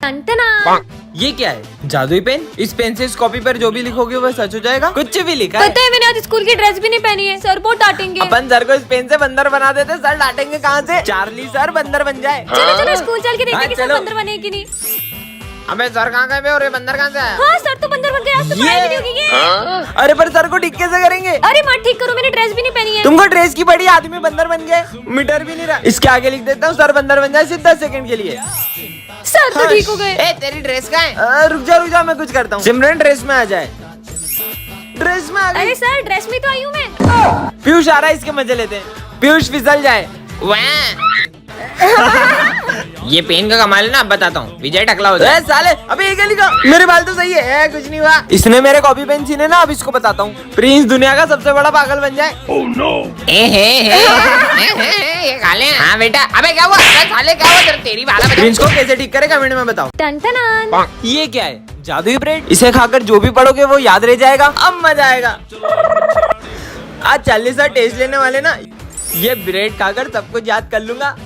ये क्या है? जादुई पेन? इस पेन से इस कॉपी पर जो भी लिखोगे वह सच हो जाएगा? कुछ भी लिखा है? पता है मैंने आज स्कूल की ड्रेस भी नहीं पहनी है, सर बहुत डांटेंगे। अपन सर को इस पेन से बंदर बना देते, सर डांटेंगे कहाँ से? चार्ली सर बंदर बन जाए। चलो चलो स्कूल चल के देखते हैं कि सर चलो। बंदर बने कि नहीं। अबे सर कहाँ गए और ये बंदर कहाँ से आया? हाँ सर तो बंदर बन गए, आज तो पढ़ाई भी नहीं होगी ये। अरे पर सर को ठीक कैसे करेंगे? अरे माँ ठीक करो, मैंने ड्रेस भी नहीं पहनी है। तुमको ड्रेस की पड़ी, आदमी बंदर बन गए, मीटर भी नहीं रहा। इसके आगे लिख देता हूँ सर बंदर बन जाए सिर्फ 10 सेकंड के लिए। सर तो ठीक हो गए। ए तेरी ड्रेस कहाँ है? रुक जा मैं कुछ करता हूँ। सिमरन ड्रेस में आ जाए। ड्रेस में आ गई। अरे सर ड्रेस में तो आई हूँ मैं। पीयूष आ रहा है, इसके मजे लेते हैं। पीयूष फिसल जाए। ये पेन का कमाल है ना, अब बताता हूँ। विजय टकला हो जाए। साले अबे ये क्या लिखा? मेरे बाल तो सही है, कुछ नहीं हुआ। इसने मेरे कॉपी पेन छीने ना, अब इसको बताता हूँ। प्रिंस दुनिया का सबसे बड़ा पागल बन जाए। Oh no! ये काले हैं। हाँ बेटा। अबे क्या हुआ? साले क्या हुआ? तेरी बाला प्रिंस को कैसे ठीक करे कमेंट में बताओ। टन ये क्या है? जादुई ब्रेड? इसे खाकर जो भी पढ़ोगे वो याद रह जाएगा। अब मजा आएगा। आज 40 टेस्ट लेने वाले ना, ये ब्रेड खाकर सब कुछ याद कर लूंगा।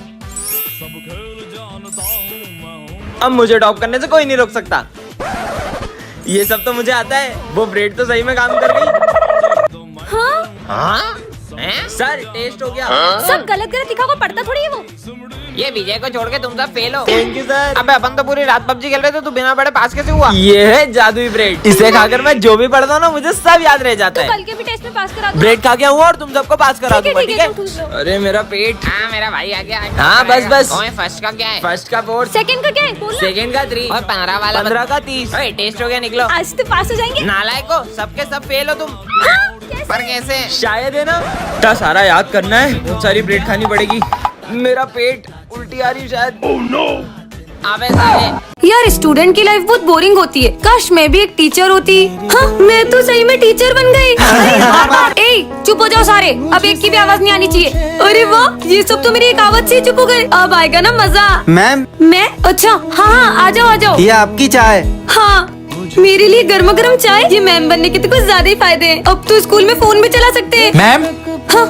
अब मुझे टॉप करने से कोई नहीं रोक सकता। ये सब तो मुझे आता है। वो ब्रेड तो सही में काम कर गई। हाँ? सर टेस्ट हो गया। सब गलत गलत लिखा को पढ़ता थोड़ी है वो। ये विजय को छोड़ के तुम सब फेल हो। Thank you sir. अबे अपन तो पूरी रात पबजी खेल रहे थे, तू बिना पढ़े पास कैसे हुआ? ये है जादुई ब्रेड। इसे खाकर मैं जो भी पढ़ता हूँ ना, मुझे सब याद रह जाता तो है। कल के भी टेस्ट में पास करा दो। ब्रेड खा के हुआ और तुम सबको पास करा दूंगा, ठीक है? तुम ठूस लो। अरे मेरा पेट। हाँ मेरा भाई आ गया। हाँ बस। फर्स्ट का क्या है? फर्स्ट का 4, सेकंड का क्या है बोलना। सेकंड का 3 और 15 वाला 15 का 30। टेस्ट हो गया, निकलो। आज तो पास हो जाएंगे। नालायक हो, सबके सब फेल हो तुम। हाँ, कैसे? पर कैसे? शायद है ना। इतना सारा याद करना है, बहुत सारी ब्रेड खानी पड़ेगी। मेरा पेट उल्टी आ रही शायद। Oh no! अबे साले यार स्टूडेंट की लाइफ बहुत बोरिंग होती है, काश मैं भी एक टीचर होती। हाँ मैं तो सही में टीचर बन गई। ए चुप हो जाओ सारे, अब एक की भी आवाज नहीं आनी चाहिए। अरे वाह, ये सब तो मेरी एक आवाज से ही चुप हो गए। अब आएगा ना मजा। मैम मैं? अच्छा हाँ आ जाओ। ये आपकी चाय। हाँ मेरे लिए गर्मा गर्म चाय। ये मैम बनने के तो कुछ ज्यादा ही फायदे हैं। अब तो स्कूल में फोन भी चला सकते हैं। मैम हाँ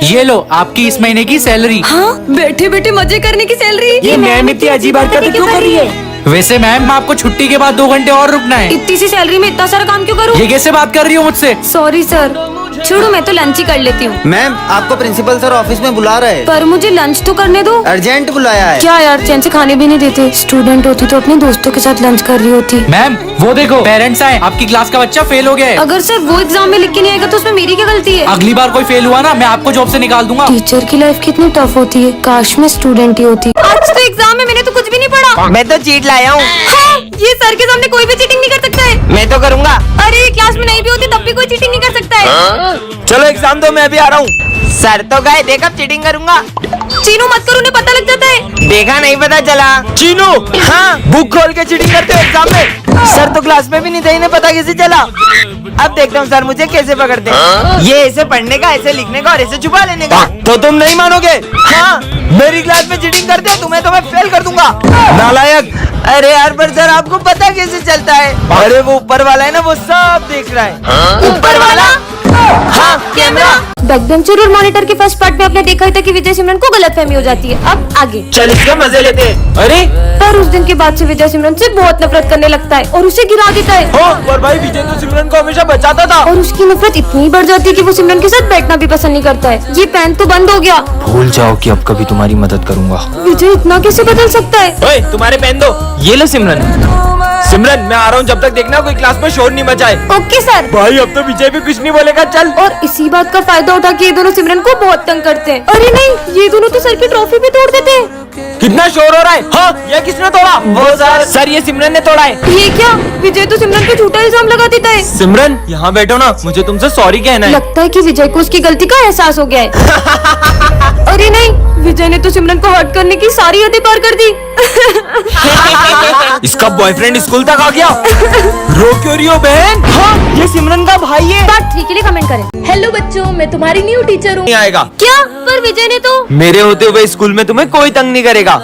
ये लो आपकी इस महीने की सैलरी। हाँ बैठे बैठे मजे करने की सैलरी। ये मैम इतनी अजीब हरकतें क्यों कर रही है? वैसे मैम आपको छुट्टी के बाद 2 घंटे और रुकना है। इतनी सी सैलरी में इतना सारा काम क्यों करूँ? ये कैसे बात कर रही हो मुझसे? सॉरी सर, छोड़ो मैं तो लंच ही कर लेती हूँ। मैम आपको प्रिंसिपल सर ऑफिस में बुला रहे हैं। पर मुझे लंच तो करने दो। अर्जेंट बुलाया है। क्या यार चैन से खाने भी नहीं देते। स्टूडेंट होती तो अपने दोस्तों के साथ लंच कर रही होती। मैम वो देखो पेरेंट्स आए, आपकी क्लास का बच्चा फेल हो गया है। अगर सर वो एग्जाम में लिख के नहीं आएगा तो उसमें मेरी क्या गलती है? अगली बार कोई फेल हुआ ना, मैं आपको जॉब से निकाल दूंगा। टीचर की लाइफ कितनी टफ होती है, काश मैं स्टूडेंट ही होती। आज तो एग्जाम में मैंने तो कुछ भी नहीं पढ़ा। मैं तो चीट लाया हूँ। हाँ, ये सर के सामने कोई भी चीटिंग नहीं कर सकता है। मैं तो करूँगा। अरे क्लास में नहीं भी होती तब भी कोई चीटिंग नहीं कर सकता है। चलो एग्जाम दो, मैं भी आ रहा हूँ। सर तो गए, देख अब चीटिंग करूंगा। चीनू मत करो, उन्हें पता लग जाता है। देखा नहीं पता चला। चीनू हाँ बुक खोल के चीटिंग करते हो एग्जाम में। सर तो क्लास में भी नहीं थे, इन्हें पता कैसे चला? अब देखता हूँ सर मुझे कैसे पकड़ते हैं। ये ऐसे पढ़ने का, ऐसे लिखने का और ऐसे छुपा लेने का। तो तुम नहीं मानोगे? हाँ मेरी क्लास में चीटिंग करते हो, तुम्हें तो मैं फेल कर दूंगा। नालायक। अरे यार पर सर आपको पता कैसे चलता है? अरे वो ऊपर वाला है ना, वो सब देख रहा है। ऊपर वाला? हाँ कैमरा। बैक बेंचर और मॉनिटर के फर्स्ट पार्ट में आपने देखा ही था कि विजय सिमरन को गलतफहमी हो जाती है। अब आगे चल इसका मजे लेते हैं। अरे पर उस दिन के बाद से विजय सिमरन से बहुत नफरत करने लगता है और उसे गिरा देता है। हाँ पर भाई विजय तो सिमरन को हमेशा बचाता था। और उसकी नफरत इतनी बढ़ जाती है कि वो सिमरन के साथ बैठना भी पसंद नहीं करता है। ये पेन तो बंद हो गया। भूल जाओ कि अब कभी तुम्हारी मदद करूंगा। विजय इतना कैसे बदल सकता है? ओए तुम्हारे पेन दो। ये लो सिमरन। सिमरन मैं आ रहा हूँ, जब तक देखना कोई क्लास में शोर नहीं मचाए। Okay sir. भाई अब तो विजय भी कुछ नहीं बोलेगा। चल। और इसी बात का फायदा उठा के ये दोनों सिमरन को बहुत तंग करते हैं। अरे नहीं, ये दोनों तो सर की ट्रॉफी भी तोड़ देते हैं। कितना शोर हो रहा है? हाँ ये किसने तोड़ा? वो सर ये सिमरन ने तोड़ा है। ये क्या? विजय तो सिमरन पे झूठा इल्जाम लगा देता है। सिमरन यहाँ बैठो ना, मुझे तुमसे सॉरी कहना है। लगता है कि विजय को उसकी गलती का एहसास हो गया है। अरे नहीं, विजय ने तो सिमरन को हर्ट करने की सारी हदें पार कर दी। इसका बॉयफ्रेंड स्कूल तक आ गया। रो क्यों रही हो बहन? हाँ ये सिमरन का भाई है। पार्ट 3 के लिए कमेंट करें। हेलो बच्चों, मैं तुम्हारी न्यू टीचर हूँ। नहीं आएगा। क्या? पर विजय ने तो। मेरे होते हुए स्कूल में तुम्हें कोई तंग नहीं करेगा।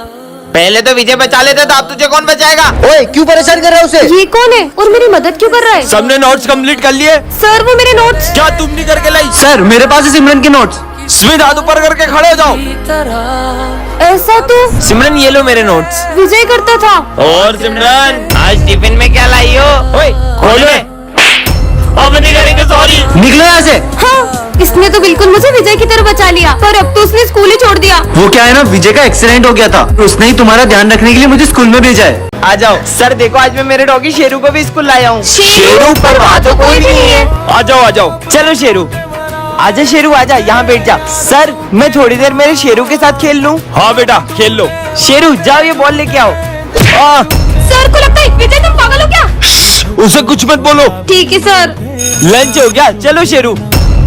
पहले तो विजय बचा लेता था, अब तुझे कौन बचाएगा? ओए क्यों परेशान कर रहा है उसे? ये कौन है और मेरी मदद क्यों कर रहा है? सबने नोट्स कंप्लीट कर लिए। सर वो मेरे नोट्स। क्या तुम नहीं करके लाई? सर मेरे पास है सिमरन के नोट्स। स्मित हाथ ऊपर करके खड़े हो जाओ। ऐसा तो सिमरन ये लो मेरे नोट्स। विजय करता था। और सिमरन आज टिफिन में क्या लाई हो? ओए खोलो। अब नहीं करेंगे सॉरी। निकलो यहाँ से। हाँ, इसने तो बिल्कुल मुझे विजय की तरह बचा लिया, पर अब तो उसने स्कूल ही छोड़ दिया। वो क्या है ना, विजय का एक्सीडेंट हो गया था, उसने ही तुम्हारा ध्यान रखने के लिए मुझे स्कूल में भेजा है। आ जाओ सर, देखो आज मैं मेरे डॉगी शेरू को भी स्कूल लाया हूँ। शेरू पर वहाँ तो कोई भी नहीं है। आ जाओ। चलो शेरू, आजा शेरू आजा, यहाँ बैठ जा। सर मैं थोड़ी देर मेरे शेरू के साथ खेल लूँ? हाँ बेटा खेल लो। शेरू जाओ ये बॉल लेके आओ। सर को लगता है विजय तुम पागल हो क्या? उसे कुछ मत बोलो। ठीक है सर। लंच हो गया, चलो शेरू।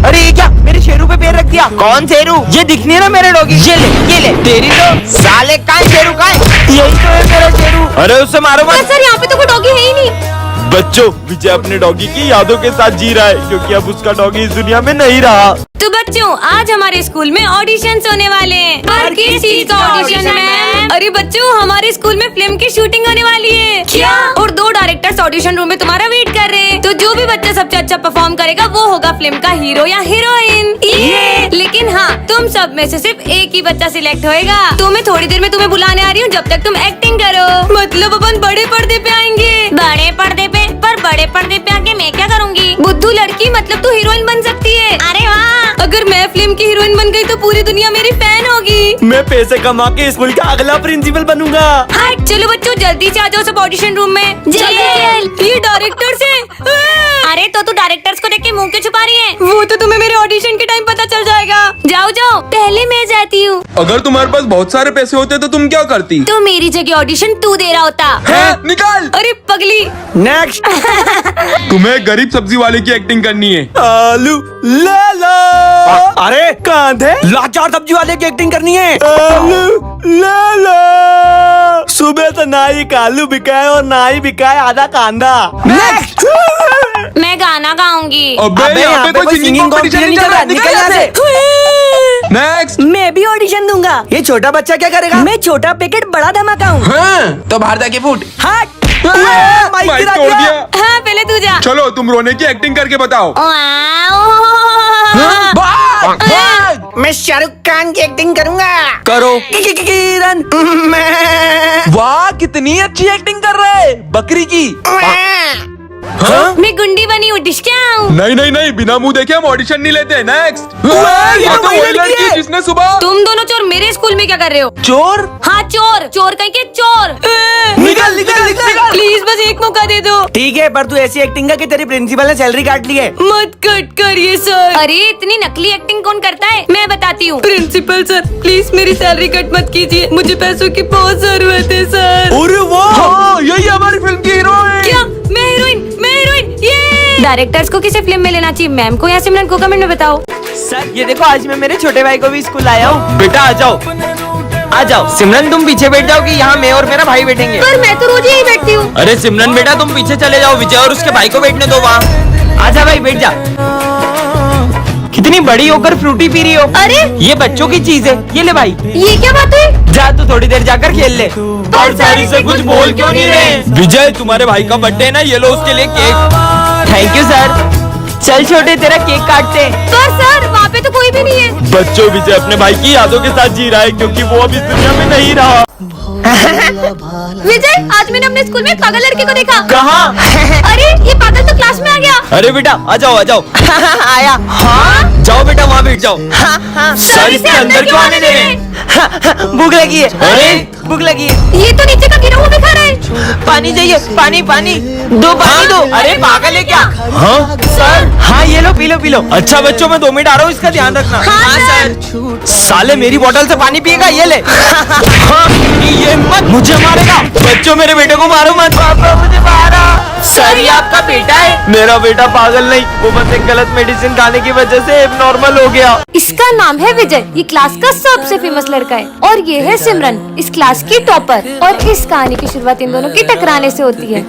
अरे ये क्या, मेरे शेरू पे पैर रख दिया। कौन शेरू? ये दिख नहीं रहा मेरे डॉगी। ये ले तेरी तो साले का शेरू का है। यही तो है मेरा शेरू। अरे उससे मारो मत। सर यहाँ पे तो कोई डॉगी है ही नहीं। बच्चों, विजय अपने डॉगी की यादों के साथ जी रहा है क्योंकि अब उसका डॉगी इस दुनिया में नहीं रहा। तो बच्चों आज हमारे स्कूल में ऑडिशंस होने वाले हैं। पर किस चीज का ऑडिशन मैम? अरे बच्चों हमारे स्कूल में फिल्म की शूटिंग होने वाली है। क्या? और 2 डायरेक्टर्स ऑडिशन रूम में तुम्हारा वेट कर रहे हैं। तो जो भी बच्चा सबसे अच्छा परफॉर्म करेगा वो होगा फिल्म का हीरो या हीरोइन। लेकिन हाँ, तुम सब में से सिर्फ एक ही बच्चा सिलेक्ट होएगा। तो मैं थोड़ी देर में तुम्हें बुलाने आ रही हूँ, जब तक तुम एक्टिंग करो। मतलब अपन बड़े पर्दे पे आएंगे। बड़े पर्दे पे? पर बड़े पर्दे पे आके मैं क्या करूँगी? बुद्धू लड़की, मतलब तू हीरोइन बन सकती है। अरे वाह, अगर मैं फिल्म की हीरोइन बन गई तो पूरी दुनिया मेरी फैन होगी। मैं पैसे कमा के स्कूल का अगला प्रिंसिपल बनूंगा। हाँ चलो बच्चों जल्दी से आ जाओ सब ऑडिशन रूम में। ये डायरेक्टर से। अरे तो तू डायरेक्टर्स को देख के मुंह क्यों छुपा रही है? वो तो तुम्हें मेरे ऑडिशन के टाइम पता चल जाएगा। जाओ पहले मैं जाती हूँ। अगर तुम्हारे पास बहुत सारे पैसे होते तो तुम क्या करती? तो मेरी जगह ऑडिशन तू दे रहा होता। निकाल। अरे पगली। नेक्स्ट। तुम्हें गरीब सब्जी वाले की एक्टिंग करनी है। आलू ले लो। अरे कांधे लाचार सब्जी वाले की एक्टिंग करनी है। आलू ले लो। सुबह तो ना ही आलू बिका है और ना ही बिका है आधा कांदा। नेक्स्ट। मैं गाना गाऊंगी। अबे यहाँ पे कोई सिंगिंग कंपटीशन नहीं चल रहा, निकल यहाँ से। नेक्स्ट। मैं भी ऑडिशन दूंगा। ये छोटा बच्चा क्या करेगा? मैं छोटा पैकेट बड़ा धमाका हूँ। तो बाहर जाके फूट। हट। माइक तोड़ दिया। हाँ पहले तू जा। चलो तुम रोने की एक्टिंग करके बताओ। मैं शाहरुख खान की एक्टिंग करूंगा। करो। किरण। वाह कितनी अच्छी एक्टिंग कर रहा है, बकरी की। मैं गुंडी बनी हूँ, डिस्काउंट। नहीं, बिना मुंह देखे हम ऑडिशन नहीं लेते। नेक्स्ट। ये तो वही लड़की है जिसने सुबह। तुम दोनों चोर मेरे स्कूल में क्या कर रहे हो? चोर? हाँ चोर कहीं के चोर। निकल। प्लीज बस एक मौका दे दो। ठीक है, पर तू ऐसी एक्टिंग कर कि तेरी प्रिंसिपल ने सैलरी काट ली है। मत कट करिए सर। अरे इतनी नकली एक्टिंग कौन करता है? मैं बताती हूँ। प्रिंसिपल सर प्लीज मेरी सैलरी कट मत कीजिए, मुझे पैसों की बहुत जरूरत है सर। अरे वाह, यही हमारी फिल्म की हीरो है। क्या? मैं हीरोइन ये। डायरेक्टर्स को किसे फिल्म में लेना चाहिए, मैम को या सिमरन को? कमेंट में बताओ। सर ये देखो आज मैं मेरे छोटे भाई को भी स्कूल लाया हूँ। बेटा आ जाओ। सिमरन तुम पीछे बैठ जाओ कि यहाँ मैं और मेरा भाई बैठेंगे। पर मैं तो रोज यही बैठती हूँ। अरे सिमरन बेटा तुम पीछे चले जाओ, विजय और उसके भाई को बैठने दो वहाँ। आजा भाई बैठ जा। कितनी बड़ी होकर फ्रूटी पी रही हो? अरे ये बच्चों की चीज है, ये ले भाई। ये क्या बात है? जा तू थोड़ी देर जाकर खेल ले। पर सर इसे कुछ बोल क्यों नहीं रहे? विजय तुम्हारे भाई का बर्थडे है ना, ये लो उसके लिए केक। Thank you sir. चल छोटे तेरा केक काटते हैं। पर सर वहाँ पे तो कोई भी नहीं है। बच्चों, विजय अपने भाई की यादों के साथ जी रहा है क्योंकि वो अब इस दुनिया में नहीं रहा। विजय आज मैंने अपने स्कूल में एक पागल लड़के को देखा। कहाँ? अरे ये पागल तो क्लास में आ गया। अरे बेटा आ जाओ आया। हाँ जाओ बेटा वहाँ बैठ जाओ। सर इसे अंदर क्यों आने दे रहे हैं? भूख लगी है। अरे भूख लगी है। ये तो नीचे का गिरा हुआ भी खा रहा है। पानी चाहिए, पानी दो पानी दो। अरे पागल है क्या? हाँ सर हाँ ये लो पी लो। अच्छा बच्चों मैं 2 मिनट आ रहा हूँ, इसका ध्यान रखना। हाँ, सर। साले मेरी बोतल से पानी पिएगा, ये ले। हाँ, ये मत मुझे मारेगा। बच्चों मेरे बेटे को मारो मत। पापा मुझे मारा। सर ये आपका बेटा है? मेरा बेटा पागल नहीं, वो बस एक गलत मेडिसिन खाने की वजह से एबनॉर्मल हो गया। इसका नाम है विजय, ये क्लास का सबसे फेमस लड़का है। और ये है सिमरन, इस क्लास की टॉपर। और इस कहानी की शुरुआत इन दोनों की टकराने से होती है।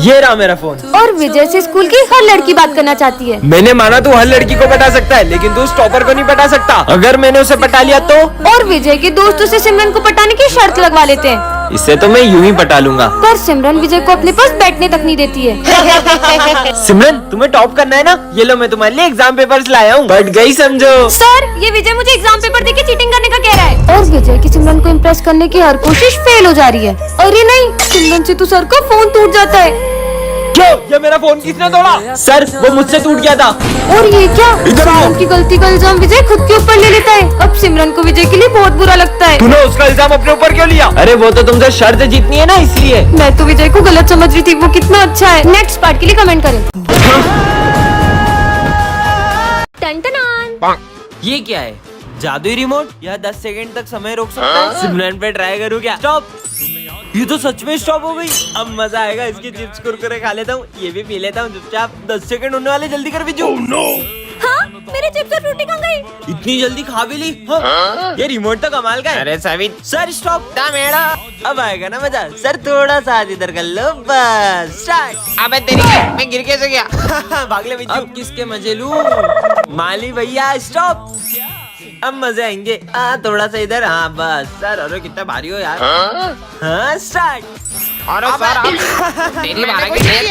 ये रहा मेरा फोन। और विजय से स्कूल की हर लड़की बात करना चाहती है। मैंने माना तू हर लड़की को पटा सकता है, लेकिन तू उस टॉपर को नहीं पटा सकता। अगर मैंने उसे पटा लिया तो? और विजय के दोस्त उसे सिमरन को पटाने की शर्त लगवा लेते हैं। इससे तो मैं यूं ही पटा लूंगा। पर सिमरन विजय को अपने पास बैठने तक नहीं देती है। सिमरन तुम्हें टॉप करना है ना, ये लो मैं तुम्हारे लिए एग्जाम पेपर्स लाया हूँ, बढ़ गई समझो। सर ये विजय मुझे एग्जाम पेपर देके चीटिंग करने का कह रहा है और विजय की सिमरन को इम्प्रेस करने की हर कोशिश फेल हो जा रही है। अरे नहीं, सिमरन से तो सर का फोन टूट जाता है। क्यों? ये मेरा फोन किसने तोड़ा? सर वो मुझसे टूट गया था। और ये क्या, इधर आओ। सिमरन की गलती का इल्जाम विजय खुद के ऊपर ले लेता है। अब सिमरन को विजय के लिए बहुत बुरा लगता है। तूने उसका इल्जाम अपने ऊपर क्यों लिया? अरे वो तो तुमसे शर्त जीतनी है ना, इसलिए। मैं तो विजय को गलत समझ रही थी, वो कितना अच्छा है। नेक्स्ट पार्ट के लिए कमेंट करें। टन-टनान। ये क्या है? जादुई रिमोट? यह 10 सेकंड तक समय रोक सकता है। सिमरन पे ट्राई करूँ क्या? स्टॉप। ये तो सच में स्टॉप हो गई। अब मजा आएगा, इसके चिप्स कुरकुरे खा लेता हूँ, ये भी पी लेता हूँ चुपचाप। 10 सेकंड होने वाले, जल्दी कर बिजू। हाँ, मेरे चिप्स और फ्रूटी कहाँ गई? इतनी जल्दी खा भी ली? हाँ? ये रिमोट तो कमाल का है। अरे सभी सर स्टॉप। मेरा अब आएगा ना मजा। सर थोड़ा सा इधर कर लो, बस स्टार्ट। अबे तेरी, मैं गिर कैसे गया? भाग ले बिजू। अब किसके मजे लूं? माली भैया स्टॉप। अब मजे आएंगे। थोड़ा सा इधर, हाँ बस। सर अरे कितना भारी हो यार। हाँ स्टार्ट। और सर तेरी बारह की खेल।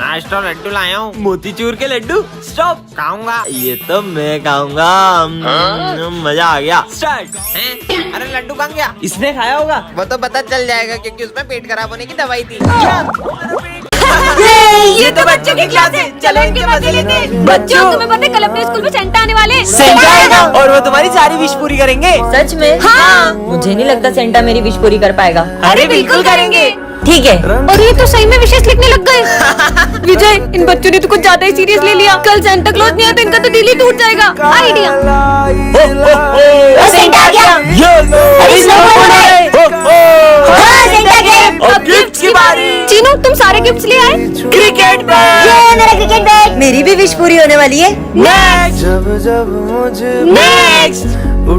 आज तो लड्डू लाया हूँ, मोतीचूर के लड्डू। स्टॉप। खाऊंगा। ये तो मैं खाऊंगा। मजा आ गया। स्टार्ट। हैं? अरे लड्डू कहाँ गया? इसने खाया होगा। वो तो पता चल जाएगा क्योंकि उसमें पेट खराब होने की दवाई थी। ये तो बच्चों की क्लास है, चलो इनके मजे लेते हैं। बच्चों तुम्हें पता है कल अपने स्कूल में सेंटा आने वाले हैं। सेंटा आएगा और वो तुम्हारी सारी विश पूरी करेंगे। सच में? हाँ। मुझे नहीं लगता सेंटा मेरी विश पूरी कर पाएगा। अरे बिल्कुल करेंगे। ठीक है। और ये तो सही में विशेष लिखने लग गए। विजय इन बच्चों ने तो कुछ ज्यादा ही सीरियस ले लिया। कल सेंटा क्लॉज नहीं आया तो इनका तो दिल ही टूट जाएगा। आइडिया। सेंटा आ गया। अरे snowball है। Santa game. अब गिफ्ट्स की बारी। चीनू तुम सारे गिफ्ट्स ले आए? क्रिकेट ये मेरा क्रिकेट बैट। मेरी भी विश पूरी होने वाली है। नेक्स्ट।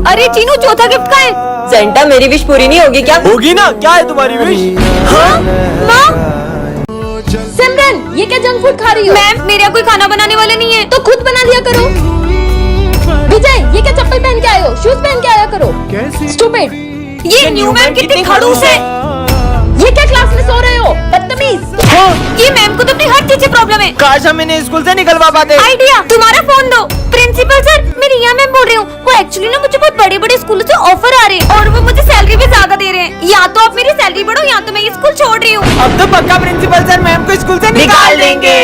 अरे चीनू चौथा गिफ्ट का है? सेंटा मेरी विश पूरी नहीं होगी क्या? होगी ना, क्या है तुम्हारी विश? हाँ? माँ? सिमरन ये क्या जंक फूड खा रही हो? मैम मेरे यहाँ कोई खाना बनाने वाले नहीं है, तो खुद बना लिया करो। विजय ये क्या चप्पल पहन के आए हो? शूज पहन के आया करो। स्टूपिड। ये न्यू मैम कितनी खड़ूस है। ये क्या क्लास में सो रहे हो? बदतमीज। ये मैम को तो अपनी हर चीज से प्रॉब्लम है। काश हम इन्हें स्कूल से निकलवा पाते। आइडिया। तुम्हारा फोन दो। प्रिंसिपल सर मैं रिया मैम बोल रही हूँ। वो एक्चुअली ना मुझे बहुत बड़े बड़े स्कूलों से ऑफर आ रहे हैं और वो मुझे सैलरी भी ज्यादा दे रहे हैं। या तो आप मेरी सैलरी बढ़ो या तो मैं ये स्कूल छोड़ रही हूँ। अब तो पक्का प्रिंसिपल सर मैम को स्कूल से निकाल देंगे।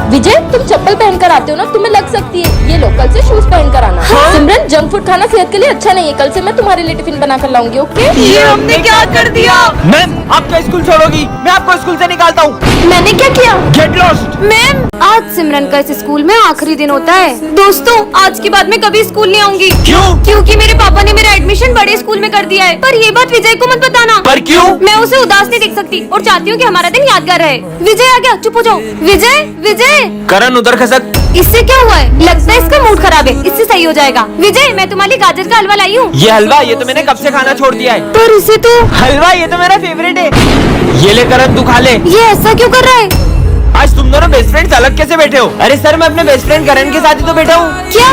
विजय तुम चप्पल पहन कर आते हो ना, तुम्हें लग सकती है। ये लो कल से शूज पहन कर आना। सिमरन जंक फूड खाना सेहत के लिए अच्छा नहीं है। कल से मैं तुम्हारे लिए टिफिन बना कर लाऊंगी। ओके? ये हमने क्या कर दिया? मैम आप क्या स्कूल छोड़ोगी? मैं आपको स्कूल से निकालता हूँ। मैंने क्या किया? Get lost. मैम आज सिमरन का इस स्कूल में आखिरी दिन होता है। दोस्तों आज के बाद मैं कभी स्कूल नहीं आऊंगी। क्यों? क्योंकि मेरे पापा ने मेरा एडमिशन बड़े स्कूल में कर दिया है। पर ये बात विजय को मत बताना। पर क्यों? मैं उसे उदास नहीं देख सकती और चाहती हूँ कि हमारा दिन यादगार रहे। विजय आ गया, चुप हो जाओ। विजय विजय करण उधर खसक। इससे क्या हुआ है? लगता है इसका मूड खराब है, इससे सही हो जाएगा। विजय मैं तुम्हारे लिए गाजर का हलवा लाई हूँ। ये हलवा, ये तो मैंने कब से खाना छोड़ दिया है। पर इसे तो हलवा ये तो मेरा फेवरेट है। ये ले करण तू खा ले। ये ऐसा क्यों कर रहा है? आज तुम दोनों बेस्ट फ्रेंड्स अलग कैसे बैठे हो? अरे सर मैं अपने बेस्ट फ्रेंड करण के साथ ही तो बैठा हूँ। क्या?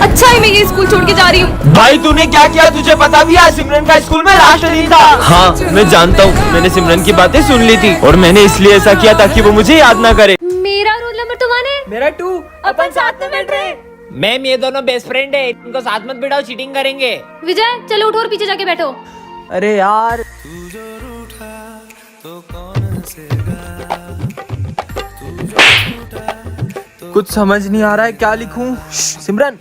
अच्छा है मैं ये स्कूल छोड़ के जा रही हूँ। भाई तूने क्या किया? तुझे पता भी आज सिमरन का स्कूल में लास्ट दिन था। हाँ मैं जानता हूँ, मैंने सिमरन की बातें सुन ली थी और मैंने इसलिए ऐसा किया ताकि वो मुझे याद ना करे। मेरा रोल नंबर तो 1 है। मेरा 2। अपन साथ में बैठ रहे हैं। मैम ये दोनों बेस्ट फ्रेंड है, इनको साथ मत बिठाओ, चीटिंग करेंगे। विजय चलो उठो और पीछे जाके बैठो। अरे यार कुछ समझ नहीं आ रहा है, क्या लिखूं? सिमरन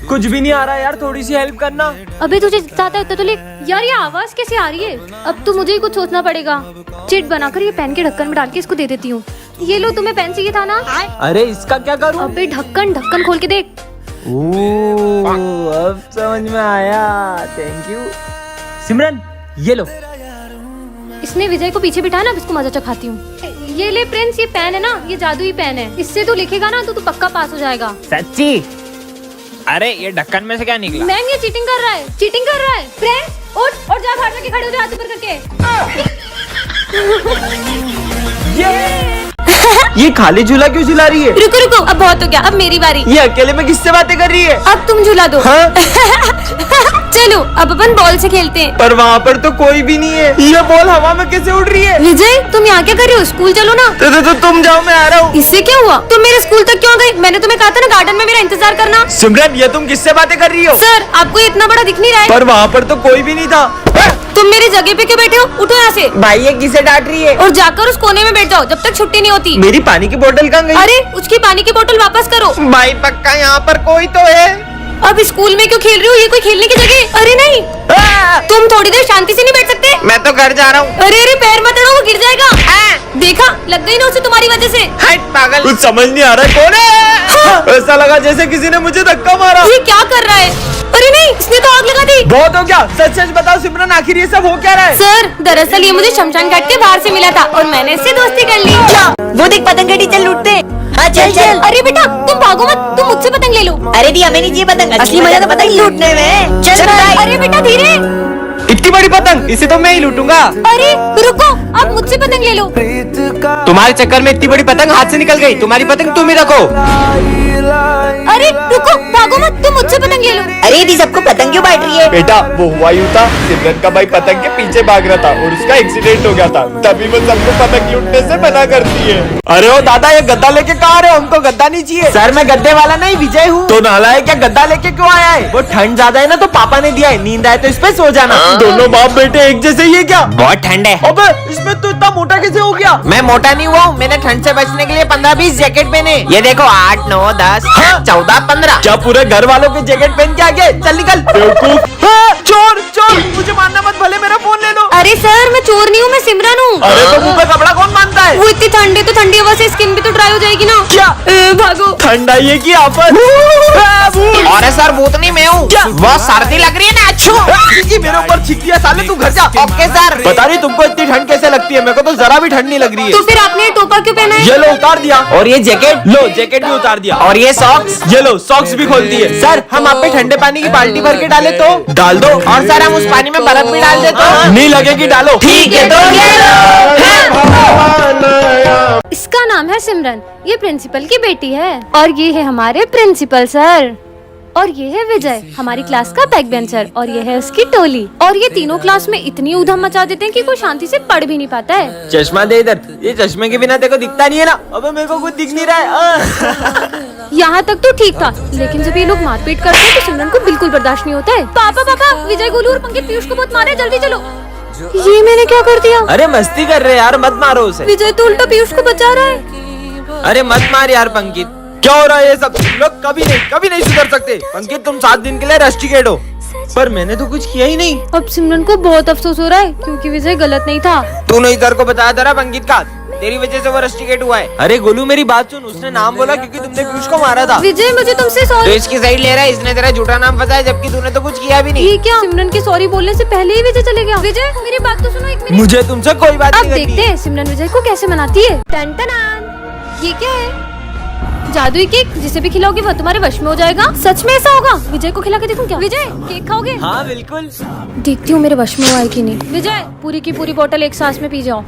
कुछ भी नहीं आ रहा है यार, थोड़ी सी हेल्प करना। अबे तुझे जितना आता है उतना तो लिख। यार ये आवाज कैसे आ रही है? अब तो मुझे ही कुछ सोचना पड़ेगा। चिट बनाकर ये पेन के ढक्कन में डाल के इसको दे देती हूँ। ये लो तुम्हें पेन चाहिए था ना? अरे इसका क्या करूं? अबे ढक्कन खोल के देख। ओह अब समझ में आया, थैंक यू। सिमरन ये लो। इसने विजय को पीछे बिठाया ना, अब इसको मजा चखाती हूँ। ये ले प्रिंस, ये पेन है ना, ये जादुई पेन है। इससे तू लिखेगा ना तो तू पक्का पास हो जाएगा। सच्ची? अरे ये ढक्कन में से क्या निकला? मैम ये चीटिंग कर रहा है, चीटिंग कर रहा है। प्रिंस उठ और जा बाहर जाके खड़े हो जा, हाथ ऊपर करके। ये खाली झूला क्यों झुला रही है? रुको रुको अब बहुत हो गया, अब मेरी बारी। ये अकेले में किससे बातें कर रही है? अब तुम झूला दो। हाँ? चलो अब अपन बॉल से खेलते हैं। पर वहाँ पर तो कोई भी नहीं है। ये बॉल हवा में कैसे उड़ रही है? विजय तुम यहाँ क्या कर रहे हो? स्कूल चलो ना। तो तुम जाओ, मैं आ रहा हूँ। इससे क्या हुआ? तुम मेरे स्कूल तक क्यों गई? मैंने तुम्हें कहा था ना गार्डन में मेरा इंतजार करना। सिमरन, ये तुम किससे बातें कर रही हो? सर आपको ये इतना बड़ा दिख नहीं रहा है? पर वहाँ पर तो कोई भी नहीं था। तुम मेरी जगह पे क्यों बैठे हो? उठो यहाँ से भाई ये किसे डांट रही है? और जाकर उस कोने में बैठ जाओ जब तक छुट्टी नहीं होती। मेरी पानी की बोतल कहाँ गई? अरे उसकी पानी की बोतल वापस करो। भाई पक्का यहाँ पर कोई तो है। अब स्कूल में क्यों खेल रही हो? ये कोई खेलने की जगह? अरे नहीं, तुम थोड़ी देर शांति से नहीं बैठ सकते? मैं तो घर जा रहा हूँ। अरे अरे पैर मत अड़ो, वो गिर जाएगा। देखा, लग गई ना उसे तुम्हारी वजह से। पागल, कुछ समझ नहीं आ रहा है कौन है? ऐसा लगा जैसे किसी ने मुझे धक्का मारा। ये क्या कर रहा है? अरे नहीं, इसने तो आग लगा दी। बहुत हो गया, सच सच बताओ सिमरन, आखिर ये सब हो क्या रहा है? सर दरअसल ये मुझे शमशान घाट के बाहर से मिला था और मैंने इससे दोस्ती कर ली। क्या वो देख पतंग का टीचर लूटते। हाँ चल चल। अरे बेटा तुम भागो मत, तुम मुझसे पतंग ले लो। अरे दी हमें नहीं चाहिए पतंग, असली मजा तो पतंग लूटने में। चल भाई। अरे बेटा धीरे। इतनी बड़ी पतंग, इसे तो मैं ही लूटूंगा। अरे रुको, आप मुझसे पतंग ले लो। तुम्हारे चक्कर में इतनी बड़ी पतंग हाथ से निकल गई। तुम्हारी पतंग तुम ही रखो। अरे रुको, भागो मत, तुम मुझसे पतंग ले लो। अरे दी सबको पतंग क्यों बांट रही है? बेटा वो हुआ यूं था, सिमरन का भाई पतंग के पीछे भाग रहा था और उसका एक्सीडेंट हो गया था, तभी वो सबको पतंग लूटने से मना करती है। अरे ओ दादा, ये गद्दा लेके कहाँ आ रहे हो? हमको गद्दा नहीं चाहिए। सर मैं गद्दे वाला नहीं, विजय हूँ। तो नालायक, क्या गद्दा लेके क्यों आया है? वो ठंड ज्यादा है ना तो पापा ने दिया है, नींद आए तो इस पे सो जाना। दोनों बाप बेटे एक जैसे ही है क्या? बहुत ठंड है। अबे इसमें तो इतना मोटा कैसे हो गया? मैं मोटा नहीं हुआ हूँ, मैंने ठंड से बचने के लिए 15-20 जैकेट पहने। ये देखो 8, 9, 10, 14, 15। क्या पूरे घर वालों के जैकेट पहन के आ गए? चल निकल। बेवकूफ। हाँ, चोर चोर, मुझे मारना मत, भले मेरा फोन ले लो। अरे सर मैं चोर नहीं हूँ, मैं सिमरन हूँ। अरे तो मुंह पे कपड़ा कौन बांधता है? वो इतनी ठंड है तो ठंडी हवा से स्किन भी तो ड्राई हो जाएगी ना। क्या भागो। ठंड आई है कि आफत? अरे सर भूत नहीं मैं हूँ, बहुत सर्दी लग रही है ना। अच्छू मेरे ऊपर छिक दिया साले, तू घर जा। Okay sir. बता रही तुमको इतनी ठंड कैसे लगती है? मेरे को तो जरा भी ठंड नहीं लग रही तो है। फिर आपने ये टोपा क्यों पहना है? ये लो उतार दिया। और ये जैकेट, लो जैकेट भी उतार दिया। और ये सॉक्स। ये लो सॉक्स भी खोल दिए। सर हम आप पे ठंडे पानी की बाल्टी भर के डाले तो? डाल दो। और सर हम उस पानी में बर्फ भी डाल दे तो? नहीं लगेगी, डालो। ठीक है तो ये लो। इसका नाम है सिमरन, ये प्रिंसिपल की बेटी है और ये है हमारे प्रिंसिपल सर। और ये है विजय, हमारी क्लास का बैक बेंचर, और ये है उसकी टोली। और ये तीनों क्लास में इतनी ऊधम मचा देते हैं कि कोई शांति से पढ़ भी नहीं पाता है। चश्मा दे इधर, ये चश्मे के बिना तेको दिखता नहीं है ना? अबे मेरे को कुछ दिख नहीं रहा है। यहाँ तक तो ठीक था, लेकिन जब ये लोग मारपीट करते हैं तो सिमरन को बिल्कुल बर्दाश्त नहीं होता है। पापा पापा, विजय, गोलू और पंकज पीयूष को बहुत मारे, जल्दी चलो। ये मैंने क्या कर दिया? अरे मस्ती कर रहे यार, मत मारो उसे। विजय तो उल्टा पीयूष को बचा रहा है। अरे मत मार यार पंकित। क्या हो रहा है ये सब? तुम लोग कभी नहीं सुधर सकते। पंकित तुम 7 दिन के लिए रस्टिकेट हो। पर मैंने तो कुछ किया ही नहीं। अब सिमरन को बहुत अफसोस हो रहा है क्योंकि विजय गलत नहीं था। तूने इधर को बताया था ना पंकित का, तेरी वजह से वो रस्टिकेट हुआ है। अरे गोलू मेरी बात सुन, उसने नाम बोला क्योंकि तुमने पीयूष को मारा था। विजय मुझे तुमसे तो सॉरी। इसकी साइड ले रहा है, इसने तेरा झूठा नाम फंसाया जबकि तूने तो कुछ किया भी नहीं। ये क्या? सिमरन के सॉरी बोलने से पहले ही विजय चले गया। विजय मेरी बात तो सुनो एक मिनट। मुझे तुमसे कोई बात अब नहीं करनी। देखते हैं सिमरन विजय को कैसे मनाती है। टन टनान। ये क्या है? जादुई केक, जिसे भी खिलाओगे वो तुम्हारे वश में हो जाएगा। सच में ऐसा होगा? विजय को खिला के देखूं क्या? विजय केक खाओगे? हाँ बिल्कुल। देखती हूँ मेरे वश में हुआ है कि नहीं। विजय पूरी की पूरी बोतल एक सांस में पी जाओ।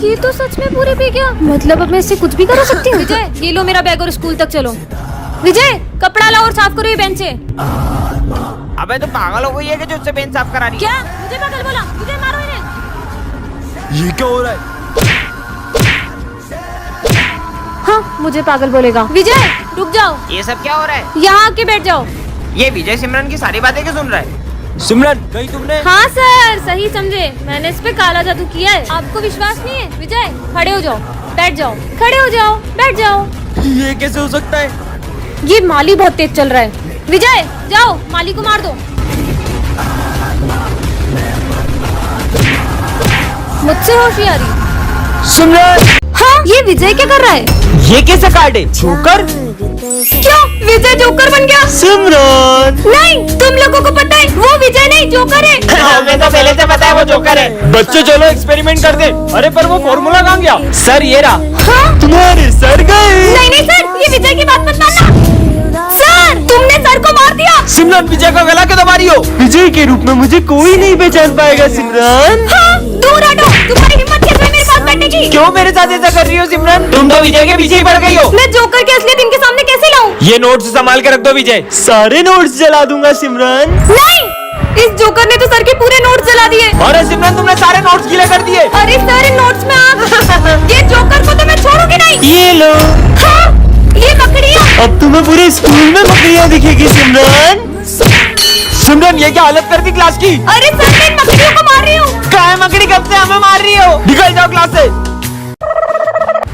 ये तो सच में पूरी पी गया, मतलब अब मैं इससे कुछ भी करा सकती हूँ। विजय ये लो मेरा बैग और स्कूल तक चलो। विजय कपड़ा लाओ और साफ करो ये बेंच से। अबे तो पागल हो गई है कि जो उससे बेंच साफ करा रही है? क्या मुझे पागल बोला? विजय मारो इन्हें। ये क्या हो रहा है? हाँ मुझे पागल बोलेगा। विजय रुक जाओ, ये सब क्या हो रहा है? यहाँ आके बैठ जाओ। ये विजय सिमरन की सारी बातें क्यों सुन रहा है? सिमरन कहीं तुमने? हाँ सर सही समझे, मैंने इस पे काला जादू किया है। आपको विश्वास नहीं है? विजय खड़े हो जाओ, बैठ जाओ, खड़े हो जाओ, बैठ जाओ। ये कैसे हो सकता है? ये माली बहुत तेज चल रहा है। विजय जाओ माली को मार दो। मुझसे होशियारी। सिमरन हाँ ये विजय क्या कर रहा है? ये कैसा कार्ड है? जोकर? क्या विजय जोकर बन गया? सिमरन नहीं तुम लोगों को पता है वो विजय नहीं जोकर है। हमें तो पहले से पता है वो जोकर है। बच्चे चलो एक्सपेरिमेंट कर दे। अरे पर वो फॉर्मूला कहाँ गया? सर ये रहा। हाँ? तुम्हारे सर गए। नहीं सर ये विजय की बात मत मानना। सर तुमने सर को मार दिया। सिमरन विजय का गला क्यों दबा रही हो? विजय के रूप में मुझे कोई नहीं पहचान पाएगा सिमरन। हाँ? दूर हटो, तुम्हारी हिम्मत कैसे है मेरे साथ बैठने की? क्यों मेरे साथ ऐसा कर रही हो सिमरन? तुम तो विजय के पीछे ही पड़ गई हो। मैं जोकर के असलियत इनके सामने कैसे लाऊं? ये नोट्स संभाल के रख दो विजय। सारे नोट्स जला दूंगा सिमरन। नहीं इस जोकर ने तो सर के पूरे नोट्स जला दिए। अरे सिमरन तुमने सारे नोट्स गीले कर दिए। अरे सर इन नोट्स में आप ये जोकर को तो मैं छोड़ूंगी नहीं। ये लो। हाँ, ये मकड़ियाँ। अब तुम्हें पूरे स्कूल में मकड़ियाँ दिखेगी सिमरन। सिमरन ये क्या हालत कर दी क्लास की। अरे सर मैं इन मकड़ियों को मार रही हूँ। कहाँ है मकड़ी, कब से हमें मार रही हो। निकल जाओ क्लास से।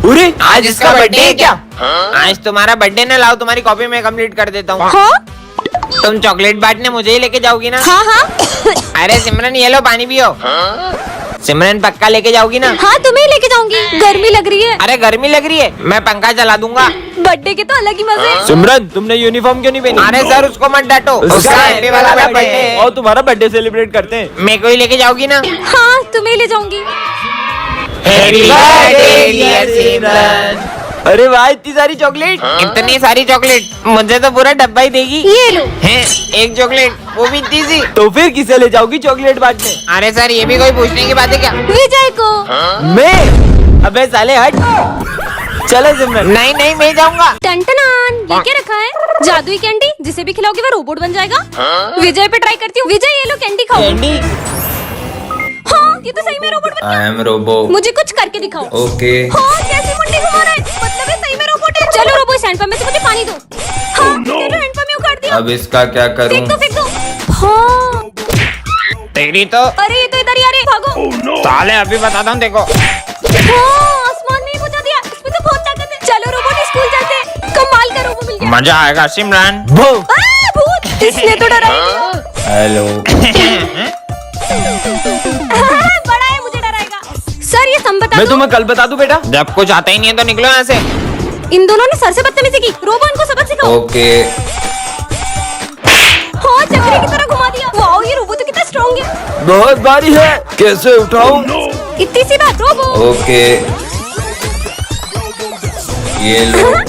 अरे आज इसका बर्थडे है क्या? आज तुम्हारा बर्थडे ना, लाओ तुम्हारी कॉपी में कंप्लीट कर देता हूँ। हाँ तुम चॉकलेट बांटने मुझे ही लेके जाओगी ना? हाँ हाँ अरे सिमरन ये लो पानी पियो। सिमरन पक्का लेके जाओगी ना? हाँ तुम्हें ही लेके जाऊंगी। गर्मी लग रही है। अरे गर्मी लग रही है, मैं पंखा चला दूंगा। बर्थडे के तो अलग ही मजे। सिमरन तुमने यूनिफॉर्म क्यों नहीं पहनी। अरे सर उसको मत डांटो, उसका हैप्पी वाला बर्थडे है। और तुम्हारा बर्थडे सेलिब्रेट करते हैं। मेरे को ही लेके जाओगी ना? हाँ तुम्हें ही ले जाऊंगी। हैप्पी बर्थडे डियर सिमरन। अरे वाह इतनी सारी चॉकलेट। इतनी सारी चॉकलेट, मुझे तो पूरा डब्बा ही देगी। ये लो। हैं, एक चॉकलेट, वो भी इतनी सी। तो फिर किसे ले जाओगी चॉकलेट बांटने। अरे सर ये भी कोई पूछने की बात है क्या? विजय को। मैं? अबे साले हट। चलो सिमरन। नहीं नहीं मैं जाऊंगा। टंटनान ये क्या रखा है? जादुई कैंडी, जिसे भी खिलाओगे वो रोबोट बन जाएगा। विजय पे ट्राई करती हूँ। विजय ये लो कैंडी खाओ। कैंडी। हाँ ये तो सही में रोबोट बन आई एम रोबो। मुझे कुछ करके दिखाओ। ओके। हाँ कैसी मुंडी घुमा रहा है, मतलब ये सही में रोबोट है। चलो रोबो इस हैंडपंप में से मुझे पानी दो। हाँ चलो हैंडपंप में उखाड़ दिया। अब इसका क्या करूं? फेंक दो। हाँ तेरी तो। अरे ये तो इधर ही आ रही है, भागो। साले अभी बताता हूँ देखो। हाँ आसमान में ही पहुंचा दिया, इसमें तो बहुत ताकत है। चलो रोबोट स्कूल चलते हैं। कमाल का रोबो मिल गया। मजा आएगा सिमरन। भूत, इसने तो डरा ही दिया। हेलो। बड़ा है मुझे डराएगा। सर ये सम बता मैं दो। तुम्हें कल बता दूं बेटा। जब कुछ आता ही नहीं है तो निकलो यहाँ से। इन दोनों ने सर से बदतमीजी की। रोबो इनको सबक सिखाओ। ओके। हाँ चक्री की तरह घुमा दिया। वाओ ये रोबो तो कितना स्ट्रॉन्ग है। बहुत भारी है, कैसे उठाऊं। इतनी सी बात रोबो। ओके। ये लो।